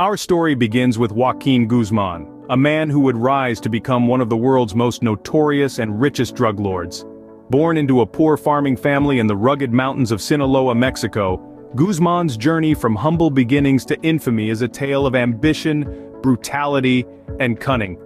Our story begins with Joaquin Guzman, a man who would rise to become one of the world's most notorious and richest drug lords. Born into a poor farming family in the rugged mountains of Sinaloa, Mexico, Guzman's journey from humble beginnings to infamy is a tale of ambition, brutality, and cunning.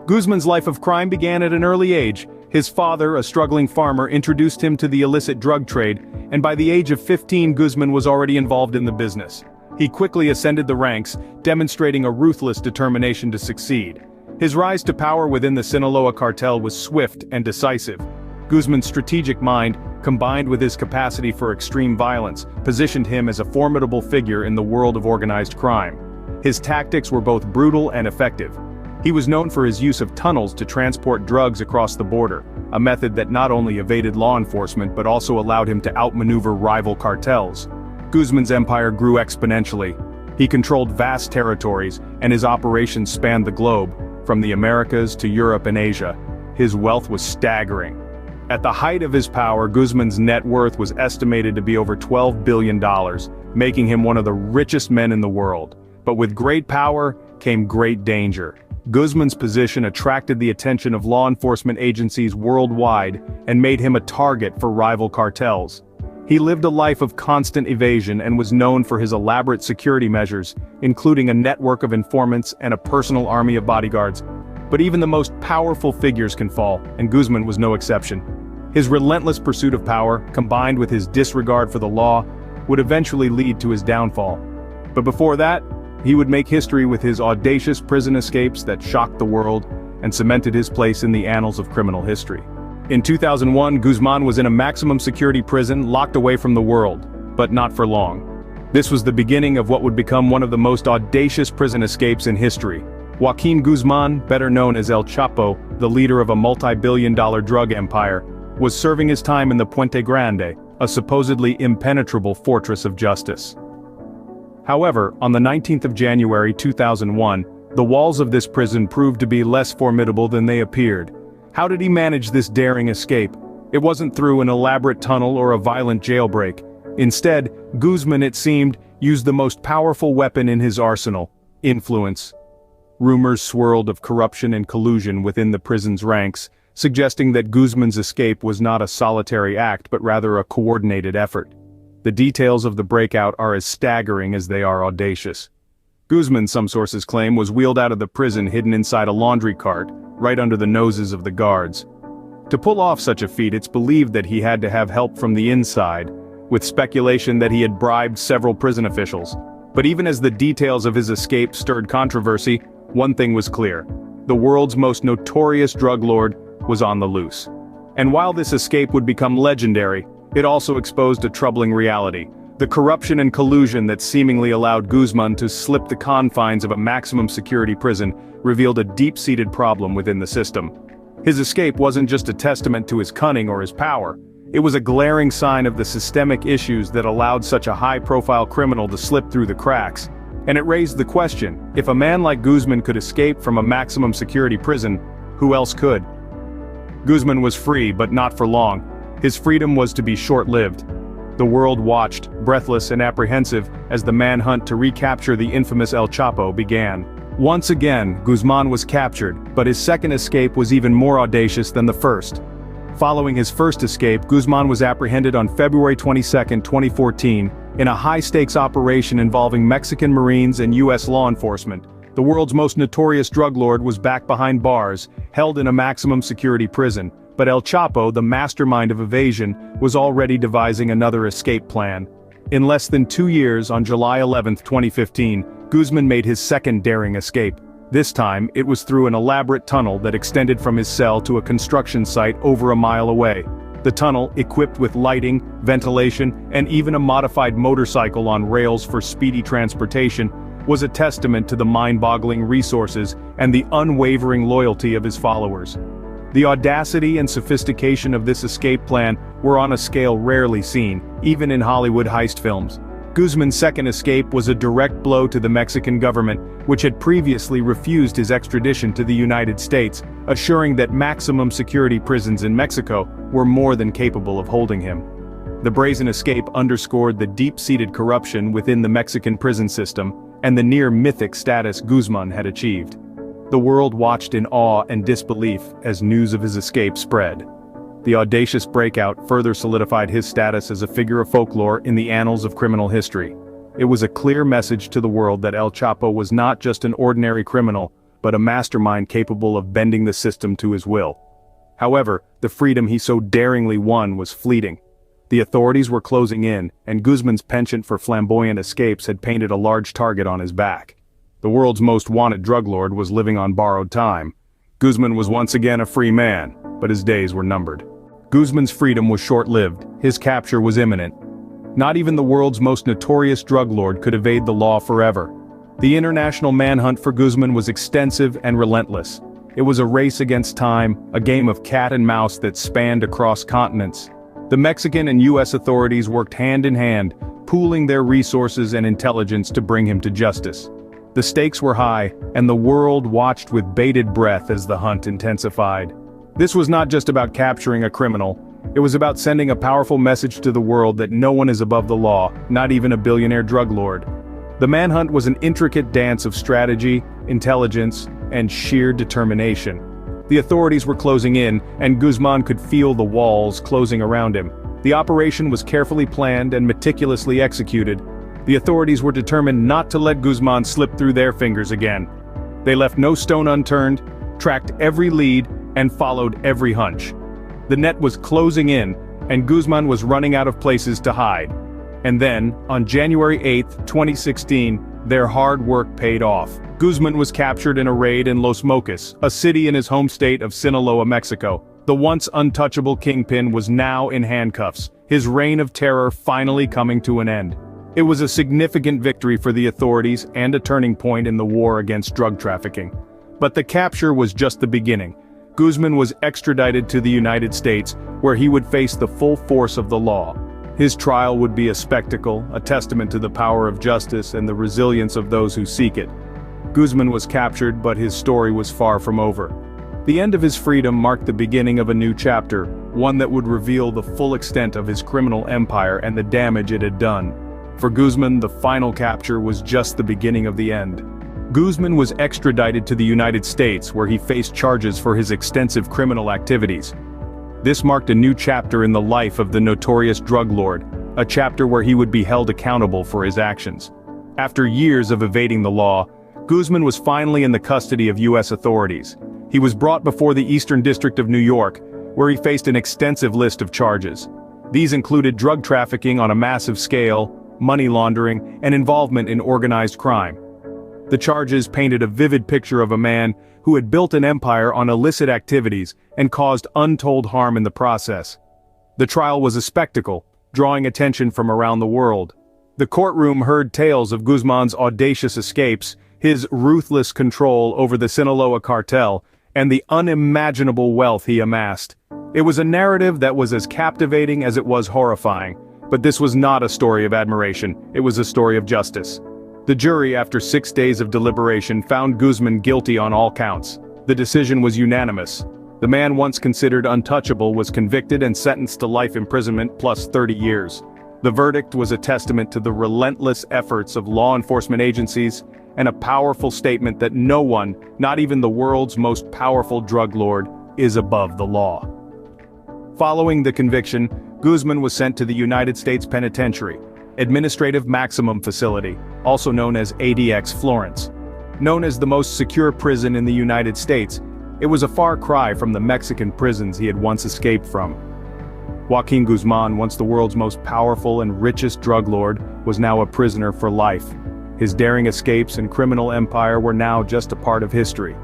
Guzman's life of crime began at an early age. His father, a struggling farmer, introduced him to the illicit drug trade, and by the age of 15 Guzman was already involved in the business. He quickly ascended the ranks, demonstrating a ruthless determination to succeed. His rise to power within the Sinaloa cartel was swift and decisive. Guzman's strategic mind, combined with his capacity for extreme violence, positioned him as a formidable figure in the world of organized crime. His tactics were both brutal and effective. He was known for his use of tunnels to transport drugs across the border, a method that not only evaded law enforcement but also allowed him to outmaneuver rival cartels. Guzman's empire grew exponentially. He controlled vast territories, and his operations spanned the globe, from the Americas to Europe and Asia. His wealth was staggering. At the height of his power, Guzman's net worth was estimated to be over $12 billion, making him one of the richest men in the world. But with great power came great danger. Guzman's position attracted the attention of law enforcement agencies worldwide and made him a target for rival cartels. He lived a life of constant evasion and was known for his elaborate security measures, including a network of informants and a personal army of bodyguards. But even the most powerful figures can fall, and Guzman was no exception. His relentless pursuit of power, combined with his disregard for the law, would eventually lead to his downfall. But before that, he would make history with his audacious prison escapes that shocked the world and cemented his place in the annals of criminal history. In 2001, Guzman was in a maximum security prison locked away from the world, but not for long. This was the beginning of what would become one of the most audacious prison escapes in history. Joaquin Guzman, better known as El Chapo, the leader of a multi-billion-dollar drug empire, was serving his time in the Puente Grande, a supposedly impenetrable fortress of justice. However, on the 19th of January 2001, the walls of this prison proved to be less formidable than they appeared. How did he manage this daring escape? It wasn't through an elaborate tunnel or a violent jailbreak. Instead, Guzman, it seemed, used the most powerful weapon in his arsenal: influence. Rumors swirled of corruption and collusion within the prison's ranks, suggesting that Guzman's escape was not a solitary act but rather a coordinated effort. The details of the breakout are as staggering as they are audacious. Guzman, some sources claim, was wheeled out of the prison hidden inside a laundry cart, right under the noses of the guards. To pull off such a feat, it's believed that he had to have help from the inside, with speculation that he had bribed several prison officials. But even as the details of his escape stirred controversy, one thing was clear: the world's most notorious drug lord was on the loose. And while this escape would become legendary, it also exposed a troubling reality: the corruption and collusion that seemingly allowed Guzman to slip the confines of a maximum security prison revealed a deep-seated problem within the system. His escape wasn't just a testament to his cunning or his power. It was a glaring sign of the systemic issues that allowed such a high-profile criminal to slip through the cracks. And it raised the question: if a man like Guzman could escape from a maximum security prison, who else could? Guzman was free, but not for long. His freedom was to be short-lived. The world watched, breathless and apprehensive, as the manhunt to recapture the infamous El Chapo began. Once again, Guzman was captured, but his second escape was even more audacious than the first. Following his first escape, Guzman was apprehended on February 22, 2014, in a high-stakes operation involving Mexican Marines and U.S. law enforcement. The world's most notorious drug lord was back behind bars, held in a maximum security prison. But El Chapo, the mastermind of evasion, was already devising another escape plan. In less than 2 years, on July 11, 2015, Guzman made his second daring escape. This time, it was through an elaborate tunnel that extended from his cell to a construction site over a mile away. The tunnel, equipped with lighting, ventilation, and even a modified motorcycle on rails for speedy transportation, was a testament to the mind-boggling resources and the unwavering loyalty of his followers. The audacity and sophistication of this escape plan were on a scale rarely seen, even in Hollywood heist films. Guzman's second escape was a direct blow to the Mexican government, which had previously refused his extradition to the United States, assuring that maximum security prisons in Mexico were more than capable of holding him. The brazen escape underscored the deep-seated corruption within the Mexican prison system, and the near-mythic status Guzman had achieved. The world watched in awe and disbelief as news of his escape spread. The audacious breakout further solidified his status as a figure of folklore in the annals of criminal history. It was a clear message to the world that El Chapo was not just an ordinary criminal, but a mastermind capable of bending the system to his will. However, the freedom he so daringly won was fleeting. The authorities were closing in, and Guzman's penchant for flamboyant escapes had painted a large target on his back. The world's most wanted drug lord was living on borrowed time. Guzman was once again a free man, but his days were numbered. Guzman's freedom was short-lived, his capture was imminent. Not even the world's most notorious drug lord could evade the law forever. The international manhunt for Guzman was extensive and relentless. It was a race against time, a game of cat and mouse that spanned across continents. The Mexican and U.S. authorities worked hand in hand, pooling their resources and intelligence to bring him to justice. The stakes were high, and the world watched with bated breath as the hunt intensified. This was not just about capturing a criminal, it was about sending a powerful message to the world that no one is above the law, not even a billionaire drug lord. The manhunt was an intricate dance of strategy, intelligence, and sheer determination. The authorities were closing in, and Guzman could feel the walls closing around him. The operation was carefully planned and meticulously executed. The authorities were determined not to let Guzman slip through their fingers again. They left no stone unturned, tracked every lead, and followed every hunch. The net was closing in, and Guzman was running out of places to hide. And then, on January 8, 2016, their hard work paid off. Guzman was captured in a raid in Los Mochis, a city in his home state of Sinaloa, Mexico. The once untouchable kingpin was now in handcuffs, his reign of terror finally coming to an end. It was a significant victory for the authorities and a turning point in the war against drug trafficking. But the capture was just the beginning. Guzman was extradited to the United States, where he would face the full force of the law. His trial would be a spectacle, a testament to the power of justice and the resilience of those who seek it. Guzman was captured, but his story was far from over. The end of his freedom marked the beginning of a new chapter, one that would reveal the full extent of his criminal empire and the damage it had done. For Guzman, the final capture was just the beginning of the end. Guzman was extradited to the United States, where he faced charges for his extensive criminal activities. This marked a new chapter in the life of the notorious drug lord, a chapter where he would be held accountable for his actions. After years of evading the law, Guzman was finally in the custody of U.S. authorities. He was brought before the Eastern District of New York, where he faced an extensive list of charges. These included drug trafficking on a massive scale, money laundering, and involvement in organized crime. The charges painted a vivid picture of a man who had built an empire on illicit activities and caused untold harm in the process. The trial was a spectacle, drawing attention from around the world. The courtroom heard tales of Guzman's audacious escapes, his ruthless control over the Sinaloa cartel, and the unimaginable wealth he amassed. It was a narrative that was as captivating as it was horrifying, but this was not a story of admiration, it was a story of justice. The jury, after 6 days of deliberation, found Guzman guilty on all counts. The decision was unanimous. The man once considered untouchable was convicted and sentenced to life imprisonment plus 30 years. The verdict was a testament to the relentless efforts of law enforcement agencies and a powerful statement that no one, not even the world's most powerful drug lord, is above the law. Following the conviction, Guzman was sent to the United States Penitentiary, Administrative Maximum Facility, also known as ADX Florence. Known as the most secure prison in the United States, it was a far cry from the Mexican prisons he had once escaped from. Joaquin Guzman, once the world's most powerful and richest drug lord, was now a prisoner for life. His daring escapes and criminal empire were now just a part of history.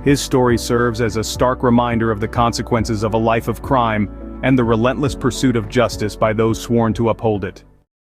His story serves as a stark reminder of the consequences of a life of crime and the relentless pursuit of justice by those sworn to uphold it.